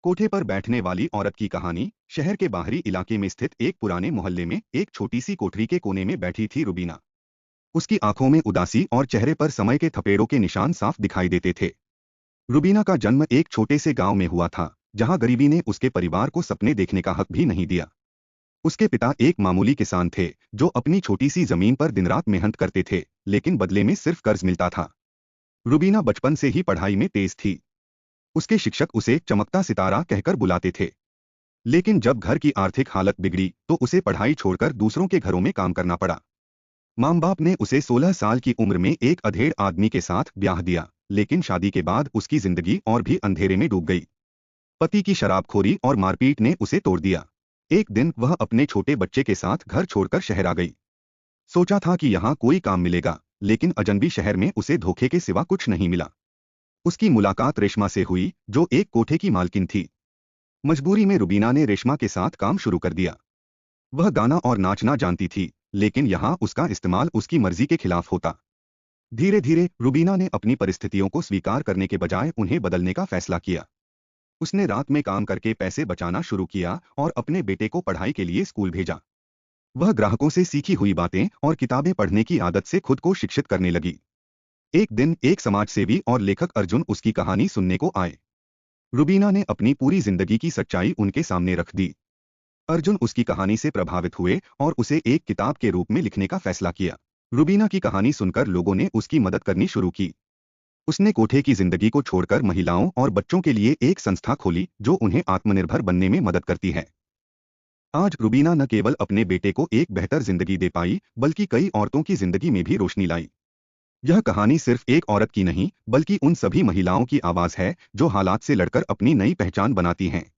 कोठे पर बैठने वाली औरत की कहानी। शहर के बाहरी इलाके में स्थित एक पुराने मोहल्ले में एक छोटी सी कोठरी के कोने में बैठी थी रुबीना। उसकी आंखों में उदासी और चेहरे पर समय के थपेड़ों के निशान साफ दिखाई देते थे। रुबीना का जन्म एक छोटे से गांव में हुआ था, जहां गरीबी ने उसके परिवार को सपने देखने का हक भी नहीं दिया। उसके पिता एक मामूली किसान थे, जो अपनी छोटी सी जमीन पर दिन रात मेहनत करते थे, लेकिन बदले में सिर्फ कर्ज मिलता था। रुबीना बचपन से ही पढ़ाई में तेज थी। उसके शिक्षक उसे चमकता सितारा कहकर बुलाते थे। लेकिन जब घर की आर्थिक हालत बिगड़ी तो उसे पढ़ाई छोड़कर दूसरों के घरों में काम करना पड़ा। माँ बाप ने उसे 16 साल की उम्र में एक अधेड़ आदमी के साथ ब्याह दिया, लेकिन शादी के बाद उसकी जिंदगी और भी अंधेरे में डूब गई। पति की शराबखोरी और मारपीट ने उसे तोड़ दिया। एक दिन वह अपने छोटे बच्चे के साथ घर छोड़कर शहर आ गई। सोचा था कि यहाँ कोई काम मिलेगा, लेकिन अजनबी शहर में उसे धोखे के सिवा कुछ नहीं मिला। उसकी मुलाकात रेशमा से हुई, जो एक कोठे की मालकिन थी। मजबूरी में रुबीना ने रेशमा के साथ काम शुरू कर दिया। वह गाना और नाचना जानती थी, लेकिन यहाँ उसका इस्तेमाल उसकी मर्जी के खिलाफ होता। धीरे धीरे रुबीना ने अपनी परिस्थितियों को स्वीकार करने के बजाय उन्हें बदलने का फैसला किया। उसने रात में काम करके पैसे बचाना शुरू किया और अपने बेटे को पढ़ाई के लिए स्कूल भेजा। वह ग्राहकों से सीखी हुई बातें और किताबें पढ़ने की आदत से खुद को शिक्षित करने लगी। एक दिन एक समाजसेवी और लेखक अर्जुन उसकी कहानी सुनने को आए। रुबीना ने अपनी पूरी जिंदगी की सच्चाई उनके सामने रख दी। अर्जुन उसकी कहानी से प्रभावित हुए और उसे एक किताब के रूप में लिखने का फैसला किया। रुबीना की कहानी सुनकर लोगों ने उसकी मदद करनी शुरू की। उसने कोठे की जिंदगी को छोड़कर महिलाओं और बच्चों के लिए एक संस्था खोली, जो उन्हें आत्मनिर्भर बनने में मदद करती है। आज रुबीना न केवल अपने बेटे को एक बेहतर जिंदगी दे पाई, बल्कि कई औरतों की जिंदगी में भी रोशनी लाई। यह कहानी सिर्फ एक औरत की नहीं, बल्कि उन सभी महिलाओं की आवाज है, जो हालात से लड़कर अपनी नई पहचान बनाती हैं।